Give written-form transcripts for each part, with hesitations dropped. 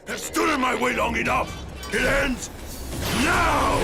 have stood in my way long enough. It ends now!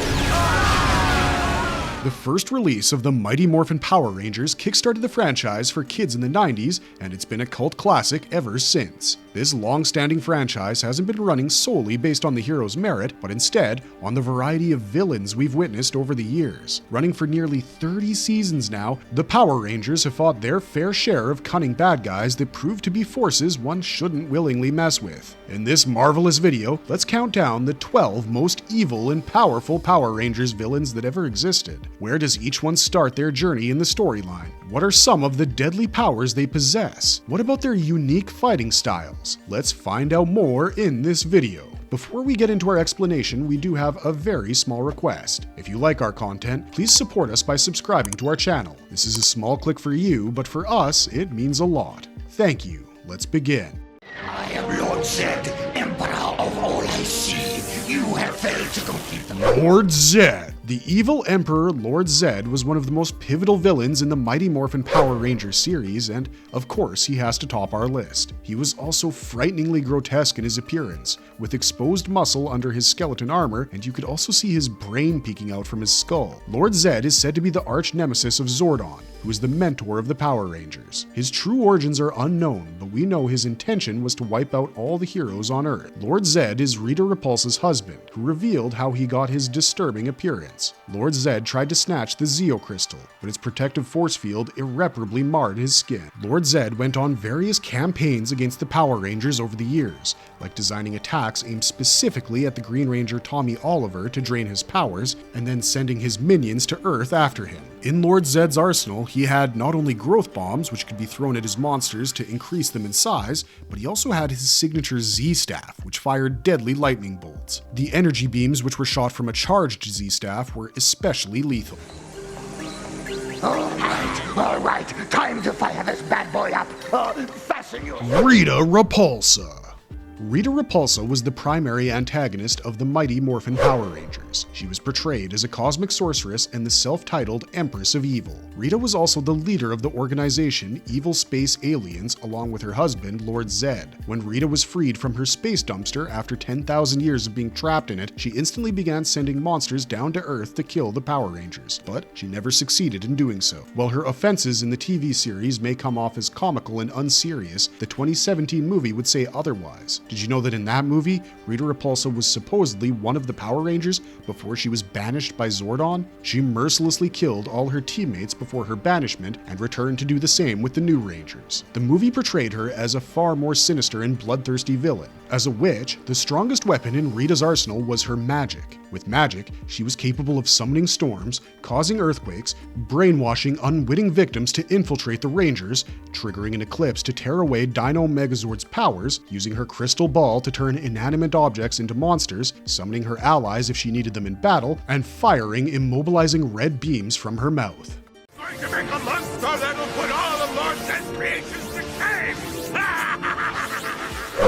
The first release of the Mighty Morphin Power Rangers kickstarted the franchise for kids in the 90s, and it's been a cult classic ever since. This long-standing franchise hasn't been running solely based on the hero's merit, but instead on the variety of villains we've witnessed over the years. Running for nearly 30 seasons now, the Power Rangers have fought their fair share of cunning bad guys that prove to be forces one shouldn't willingly mess with. In this marvelous video, let's count down the 12 most evil and powerful Power Rangers villains that ever existed. Where does each one start their journey in the storyline? What are some of the deadly powers they possess? What about their unique fighting styles? Let's find out more in this video. Before we get into our explanation, we do have a very small request. If you like our content, please support us by subscribing to our channel. This is a small click for you, but for us, it means a lot. Thank you. Let's begin. I am Lord Zedd, Emperor of all I see. You have failed to complete the Lord Zedd. The evil Emperor Lord Zedd was one of the most pivotal villains in the Mighty Morphin Power Rangers series, and of course he has to top our list. He was also frighteningly grotesque in his appearance, with exposed muscle under his skeleton armor, and you could also see his brain peeking out from his skull. Lord Zedd is said to be the arch nemesis of Zordon, who is the mentor of the Power Rangers. His true origins are unknown, but we know his intention was to wipe out all the heroes on Earth. Lord Zedd is Rita Repulsa's husband, who revealed how he got his disturbing appearance. Lord Zedd tried to snatch the Zeo Crystal, but its protective force field irreparably marred his skin. Lord Zedd went on various campaigns against the Power Rangers over the years, like designing attacks aimed specifically at the Green Ranger Tommy Oliver to drain his powers, and then sending his minions to Earth after him. In Lord Zedd's arsenal, he had not only growth bombs, which could be thrown at his monsters to increase them in size, but he also had his signature Z-Staff, which fired deadly lightning bolts. The energy beams, which were shot from a charged Z-Staff, were especially lethal. All right, time to fire this bad boy up. Fasten your... Rita Repulsa. Rita Repulsa was the primary antagonist of the Mighty Morphin Power Rangers. She was portrayed as a cosmic sorceress and the self-titled Empress of Evil. Rita was also the leader of the organization Evil Space Aliens along with her husband, Lord Zedd. When Rita was freed from her space dumpster after 10,000 years of being trapped in it, she instantly began sending monsters down to Earth to kill the Power Rangers, but she never succeeded in doing so. While her offenses in the TV series may come off as comical and unserious, the 2017 movie would say otherwise. Did you know that in that movie, Rita Repulsa was supposedly one of the Power Rangers before she was banished by Zordon? She mercilessly killed all her teammates before her banishment and returned to do the same with the new Rangers. The movie portrayed her as a far more sinister and bloodthirsty villain. As a witch, the strongest weapon in Rita's arsenal was her magic. With magic, she was capable of summoning storms, causing earthquakes, brainwashing unwitting victims to infiltrate the Rangers, triggering an eclipse to tear away Dino Megazord's powers, using her crystal ball to turn inanimate objects into monsters, summoning her allies if she needed them in battle, and firing immobilizing red beams from her mouth. Going to make a monster that'll put all of Lord Zedd's creations to shame!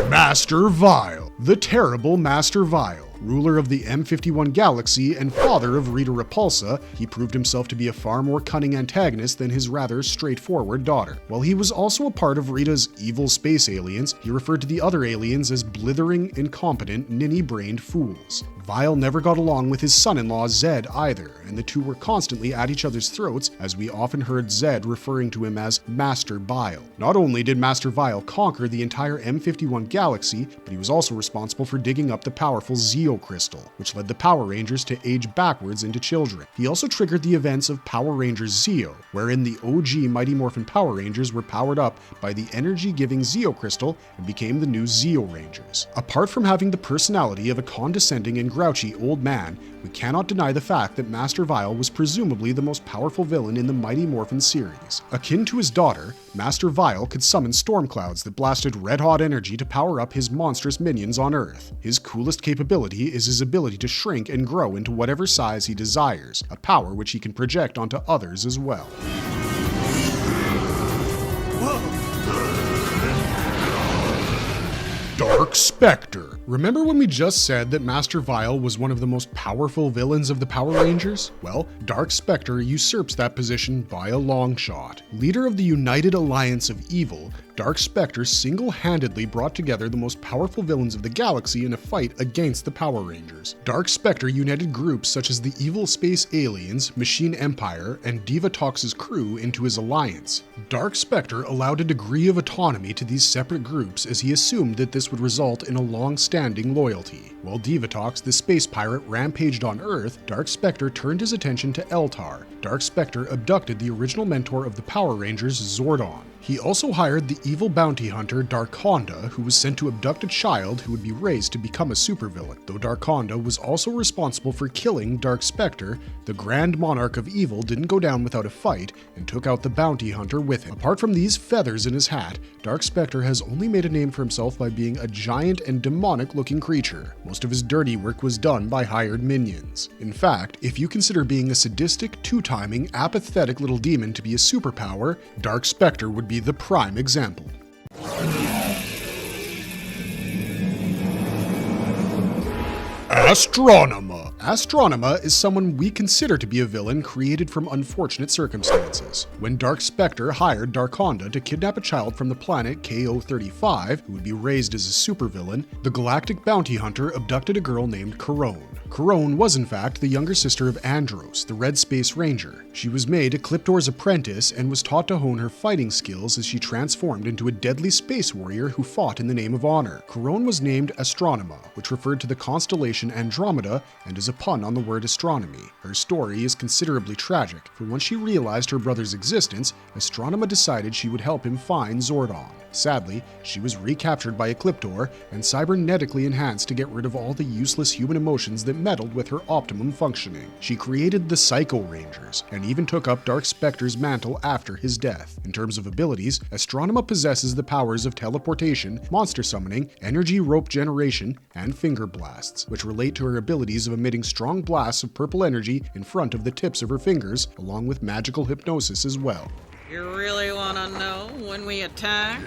Master Vile. The terrible Master Vile. Ruler of the M51 Galaxy and father of Rita Repulsa, he proved himself to be a far more cunning antagonist than his rather straightforward daughter. While he was also a part of Rita's evil space aliens, he referred to the other aliens as blithering, incompetent, ninny-brained fools. Vile never got along with his son-in-law Zedd either, and the two were constantly at each other's throats, as we often heard Zedd referring to him as Master Vile. Not only did Master Vile conquer the entire M51 Galaxy, but he was also responsible for digging up the powerful Zeo Crystal, which led the Power Rangers to age backwards into children. He also triggered the events of Power Rangers Zeo, wherein the OG Mighty Morphin Power Rangers were powered up by the energy-giving Zeo Crystal and became the new Zeo Rangers. Apart from having the personality of a condescending and grouchy old man, we cannot deny the fact that Master Vile was presumably the most powerful villain in the Mighty Morphin series. Akin to his daughter, Master Vile could summon storm clouds that blasted red-hot energy to power up his monstrous minions on Earth. His coolest capability is his ability to shrink and grow into whatever size he desires, a power which he can project onto others as well. Dark Spectre. Remember when we just said that Master Vile was one of the most powerful villains of the Power Rangers? Well, Dark Spectre usurps that position by a long shot. Leader of the United Alliance of Evil, Dark Spectre single-handedly brought together the most powerful villains of the galaxy in a fight against the Power Rangers. Dark Spectre united groups such as the Evil Space Aliens, Machine Empire, and DVA Talks' crew into his alliance. Dark Spectre allowed a degree of autonomy to these separate groups as he assumed that this would result in a long-standing loyalty. While DVA Talks, the space pirate, rampaged on Earth, Dark Spectre turned his attention to Eltar. Dark Spectre abducted the original mentor of the Power Rangers, Zordon. He also hired the evil bounty hunter Darkonda, who was sent to abduct a child who would be raised to become a supervillain. Though Darkonda was also responsible for killing Dark Spectre, the Grand Monarch of Evil didn't go down without a fight and took out the bounty hunter with him. Apart from these feathers in his hat, Dark Spectre has only made a name for himself by being a giant and demonic-looking creature. Most of his dirty work was done by hired minions. In fact, if you consider being a sadistic, two-timing, apathetic little demon to be a superpower, Dark Spectre would be the prime example. Astronema. Astronema is someone we consider to be a villain created from unfortunate circumstances. When Dark Spectre hired Darkonda to kidnap a child from the planet KO-35, who would be raised as a supervillain, the galactic bounty hunter abducted a girl named Corone. Corone was in fact the younger sister of Andros, the Red Space Ranger. She was made Ecliptor's apprentice and was taught to hone her fighting skills as she transformed into a deadly space warrior who fought in the name of honor. Corone was named Astronema, which referred to the constellation Andromeda and is a pun on the word astronomy. Her story is considerably tragic, for once she realized her brother's existence, Astronema decided she would help him find Zordon. Sadly, she was recaptured by Ecliptor and cybernetically enhanced to get rid of all the useless human emotions that meddled with her optimum functioning. She created the Psycho Rangers, and even took up Dark Spectre's mantle after his death. In terms of abilities, Astronema possesses the powers of teleportation, monster summoning, energy rope generation, and finger blasts, which relate to her abilities of emitting strong blasts of purple energy in front of the tips of her fingers, along with magical hypnosis as well. You really want to know when we attack?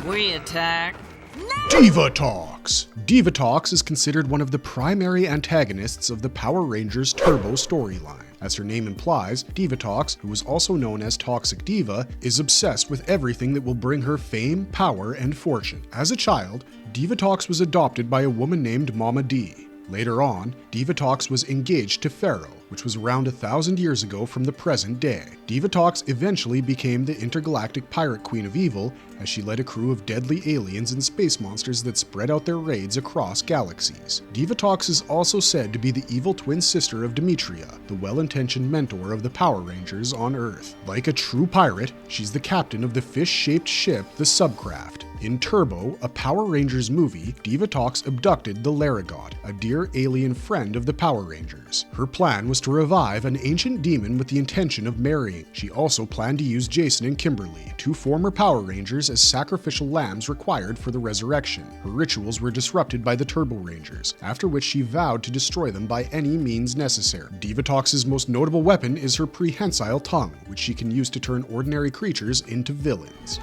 We attack. DVA Talks. DVA Talks is considered one of the primary antagonists of the Power Rangers Turbo storyline. As her name implies, DVA Talks, who is also known as Toxic Diva, is obsessed with everything that will bring her fame, power, and fortune. As a child, DVA Talks was adopted by a woman named Mama D. Later on, DVA Talks was engaged to Pharaoh, which was around 1,000 years ago from the present day. DVA Talks eventually became the intergalactic pirate queen of evil as she led a crew of deadly aliens and space monsters that spread out their raids across galaxies. DVA Talks is also said to be the evil twin sister of Demetria, the well-intentioned mentor of the Power Rangers on Earth. Like a true pirate, she's the captain of the fish-shaped ship, the Subcraft. In Turbo, a Power Rangers movie, DVA Talks abducted the Larigot, a dear alien friend of the Power Rangers. Her plan was to revive an ancient demon with the intention of marrying. She also planned to use Jason and Kimberly, two former Power Rangers, as sacrificial lambs required for the resurrection. Her rituals were disrupted by the Turbo Rangers, after which she vowed to destroy them by any means necessary. DVA Talks' most notable weapon is her prehensile tongue, which she can use to turn ordinary creatures into villains.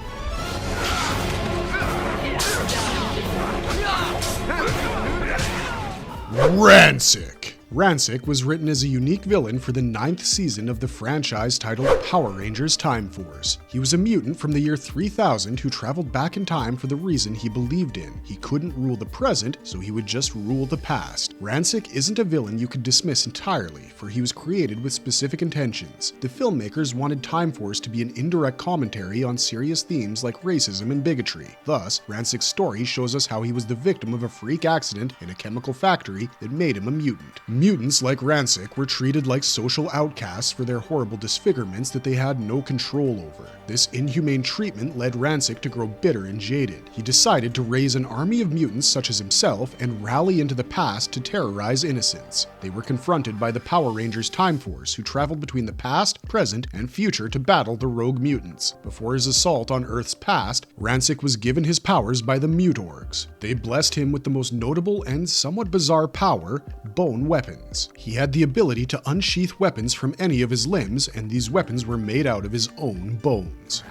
Rancid. Rancid was written as a unique villain for the 9th season of the franchise titled Power Rangers Time Force. He was a mutant from the year 3000 who traveled back in time for the reason he believed in. He couldn't rule the present, so he would just rule the past. Rancid isn't a villain you could dismiss entirely, for he was created with specific intentions. The filmmakers wanted Time Force to be an indirect commentary on serious themes like racism and bigotry. Thus, Rancid's story shows us how he was the victim of a freak accident in a chemical factory that made him a mutant. Mutants like Rancid were treated like social outcasts for their horrible disfigurements that they had no control over. This inhumane treatment led Rancid to grow bitter and jaded. He decided to raise an army of mutants such as himself and rally into the past to terrorize innocents. They were confronted by the Power Rangers Time Force, who traveled between the past, present, and future to battle the rogue mutants. Before his assault on Earth's past, Rancid was given his powers by the Mutorgs. They blessed him with the most notable and somewhat bizarre power, bone weapons. He had the ability to unsheath weapons from any of his limbs, and these weapons were made out of his own bones.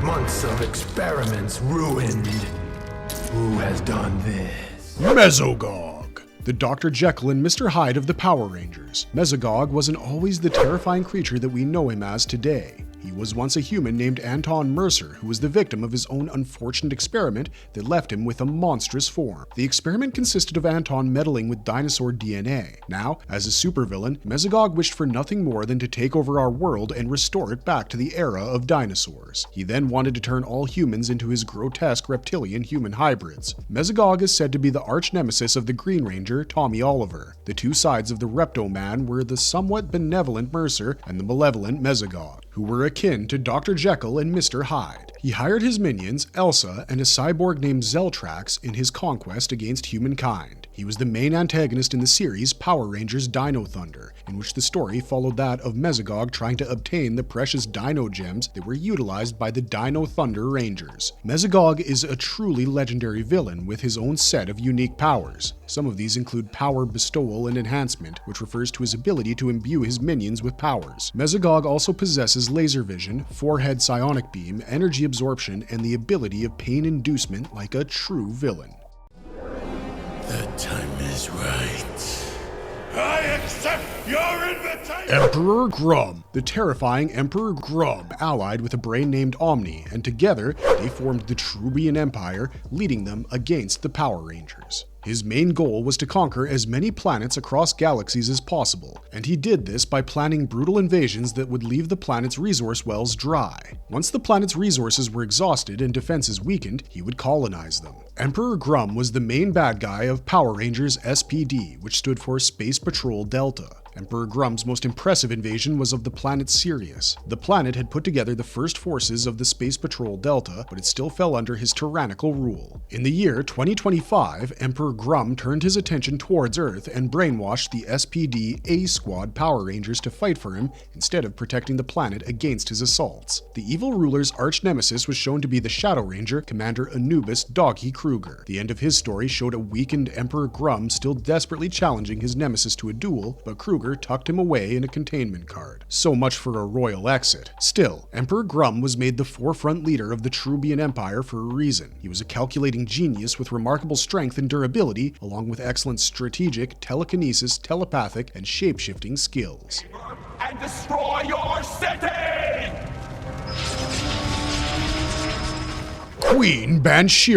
Months of experiments ruined. Who has done this? Mesogog. The Dr. Jekyll and Mr. Hyde of the Power Rangers. Mesogog wasn't always the terrifying creature that we know him as today. He was once a human named Anton Mercer, who was the victim of his own unfortunate experiment that left him with a monstrous form. The experiment consisted of Anton meddling with dinosaur DNA. Now, as a supervillain, Mesogog wished for nothing more than to take over our world and restore it back to the era of dinosaurs. He then wanted to turn all humans into his grotesque reptilian-human hybrids. Mesogog is said to be the arch-nemesis of the Green Ranger, Tommy Oliver. The two sides of the Repto-Man were the somewhat benevolent Mercer and the malevolent Mesogog, who were akin to Dr. Jekyll and Mr. Hyde. He hired his minions, Elsa, and a cyborg named Zeltrax in his conquest against humankind. He was the main antagonist in the series Power Rangers Dino Thunder, in which the story followed that of Mesogog trying to obtain the precious dino gems that were utilized by the Dino Thunder Rangers. Mesogog is a truly legendary villain with his own set of unique powers. Some of these include power bestowal and enhancement, which refers to his ability to imbue his minions with powers. Mesogog also possesses laser vision, forehead psionic beam, energy absorption, and the ability of pain inducement like a true villain. The time is right. I accept your invitation! Emperor Grum. The terrifying Emperor Grum allied with a brain named Omni, and together they formed the Trubian Empire, leading them against the Power Rangers. His main goal was to conquer as many planets across galaxies as possible, and he did this by planning brutal invasions that would leave the planet's resource wells dry. Once the planet's resources were exhausted and defenses weakened, he would colonize them. Emperor Grum was the main bad guy of Power Rangers SPD, which stood for Space Patrol Delta. Emperor Grum's most impressive invasion was of the planet Sirius. The planet had put together the first forces of the Space Patrol Delta, but it still fell under his tyrannical rule. In the year 2025, Emperor Grum turned his attention towards Earth and brainwashed the SPD A-Squad Power Rangers to fight for him instead of protecting the planet against his assaults. The evil ruler's arch-nemesis was shown to be the Shadow Ranger, Commander Anubis Doggy Kruger. The end of his story showed a weakened Emperor Grum still desperately challenging his nemesis to a duel, but Kruger tucked him away in a containment card. So much for a royal exit. Still, Emperor Grum was made the forefront leader of the Trubian Empire for a reason. He was a calculating genius with remarkable strength and durability, along with excellent strategic, telekinesis, telepathic, and shape-shifting skills. And destroy your city! Queen Banshee.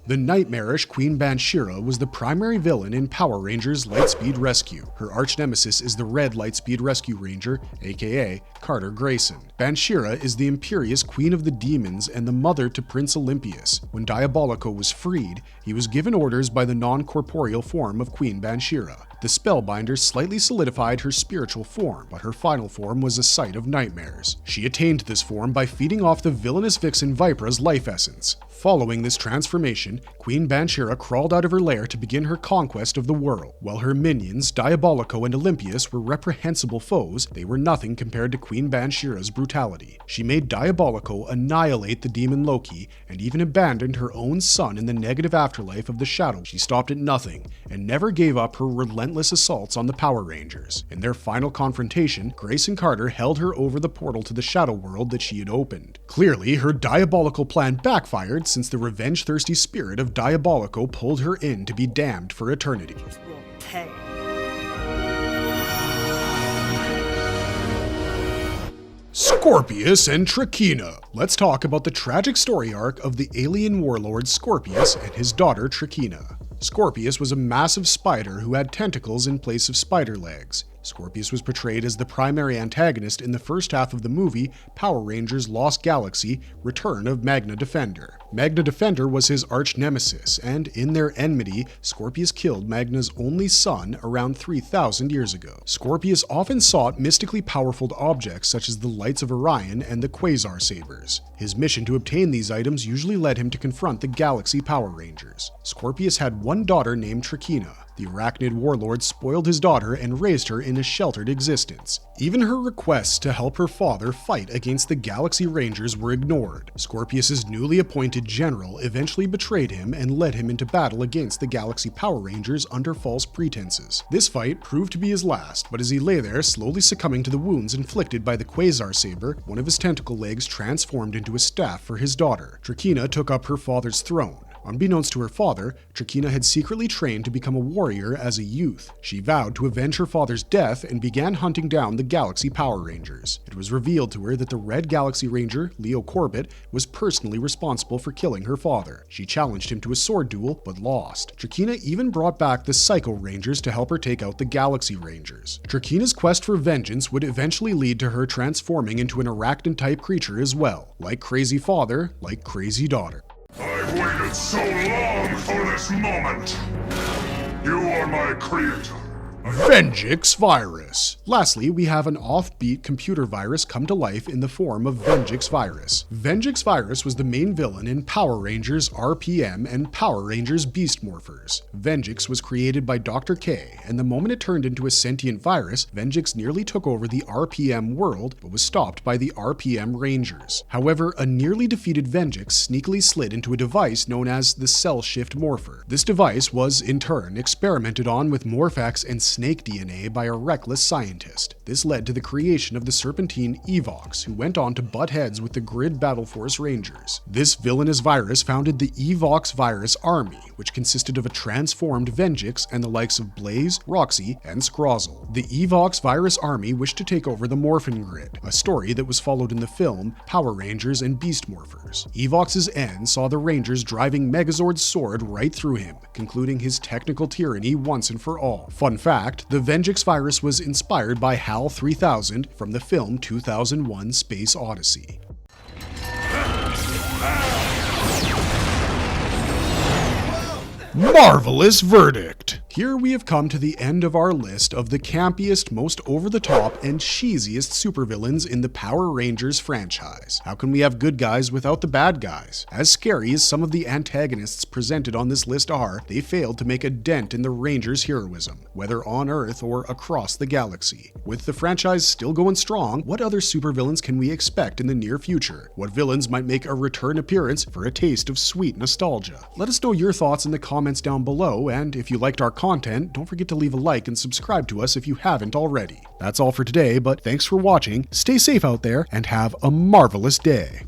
The nightmarish Queen Banshee was the primary villain in Power Rangers Lightspeed Rescue. Her arch-nemesis is the Red Lightspeed Rescue Ranger, aka Carter Grayson. Banshee is the imperious Queen of the Demons and the mother to Prince Olympius. When Diabolico was freed, he was given orders by the non-corporeal form of Queen Banshee. The Spellbinder slightly solidified her spiritual form, but her final form was a sight of nightmares. She attained this form by feeding off the villainous vixen Vipra's life essence. Following this transformation, Queen Banshee crawled out of her lair to begin her conquest of the world. While her minions, Diabolico and Olympius, were reprehensible foes, they were nothing compared to Queen Banshee's brutality. She made Diabolico annihilate the demon Loki, and even abandoned her own son in the negative afterlife of the Shadow. She stopped at nothing, and never gave up her relentless assaults on the Power Rangers. In their final confrontation, Grace and Carter held her over the portal to the Shadow World that she had opened. Clearly, her diabolical plan backfired, since the revenge-thirsty spirit of Diabolico pulled her in to be damned for eternity. Scorpius and Trina. Let's talk about the tragic story arc of the alien warlord Scorpius and his daughter Trina. Scorpius was a massive spider who had tentacles in place of spider legs. Scorpius was portrayed as the primary antagonist in the first half of the movie Power Rangers Lost Galaxy: Return of Magna Defender. Magna Defender was his arch-nemesis, and in their enmity, Scorpius killed Magna's only son around 3,000 years ago. Scorpius often sought mystically powerful objects such as the Lights of Orion and the Quasar Sabers. His mission to obtain these items usually led him to confront the Galaxy Power Rangers. Scorpius had one daughter named Trina. The arachnid warlord spoiled his daughter and raised her in a sheltered existence. Even her requests to help her father fight against the Galaxy Rangers were ignored. Scorpius's newly appointed general eventually betrayed him and led him into battle against the Galaxy Power Rangers under false pretenses. This fight proved to be his last, but as he lay there slowly succumbing to the wounds inflicted by the Quasar Saber, one of his tentacle legs transformed into a staff for his daughter. Trina took up her father's throne. Unbeknownst to her father, Trina had secretly trained to become a warrior as a youth. She vowed to avenge her father's death and began hunting down the Galaxy Power Rangers. It was revealed to her that the Red Galaxy Ranger, Leo Corbett, was personally responsible for killing her father. She challenged him to a sword duel, but lost. Trina even brought back the Psycho Rangers to help her take out the Galaxy Rangers. Trina's quest for vengeance would eventually lead to her transforming into an arachnid-type creature as well. Like crazy father, like crazy daughter. I've waited so long for this moment. You are my creator. Venix Virus. Lastly, we have an offbeat computer virus come to life in the form of Venix Virus. Venix Virus was the main villain in Power Rangers RPM and Power Rangers Beast Morphers. Venix was created by Dr. K, and the moment it turned into a sentient virus, Venix nearly took over the RPM world, but was stopped by the RPM Rangers. However, a nearly defeated Venix sneakily slid into a device known as the Cell Shift Morpher. This device was, in turn, experimented on with Morphex and snake DNA by a reckless scientist. This led to the creation of the Serpentine Evox, who went on to butt heads with the Grid Battle Force Rangers. This villainous virus founded the Evox Virus Army, which consisted of a transformed Venix and the likes of Blaze, Roxy, and Scrozzle. The Evox Virus Army wished to take over the Morphin Grid, a story that was followed in the film Power Rangers and Beast Morphers. Evox's end saw the Rangers driving Megazord's sword right through him, concluding his technical tyranny once and for all. Fun fact, the Venix virus was inspired by HAL 3000 from the film 2001: Space Odyssey. Marvelous verdict! Here we have come to the end of our list of the campiest, most over-the-top, and cheesiest supervillains in the Power Rangers franchise. How can we have good guys without the bad guys? As scary as some of the antagonists presented on this list are, they failed to make a dent in the Rangers' heroism, whether on Earth or across the galaxy. With the franchise still going strong, what other supervillains can we expect in the near future? What villains might make a return appearance for a taste of sweet nostalgia? Let us know your thoughts in the comments down below, and if you liked our content, don't forget to leave a like and subscribe to us if you haven't already. That's all for today, but thanks for watching, stay safe out there, and have a marvelous day.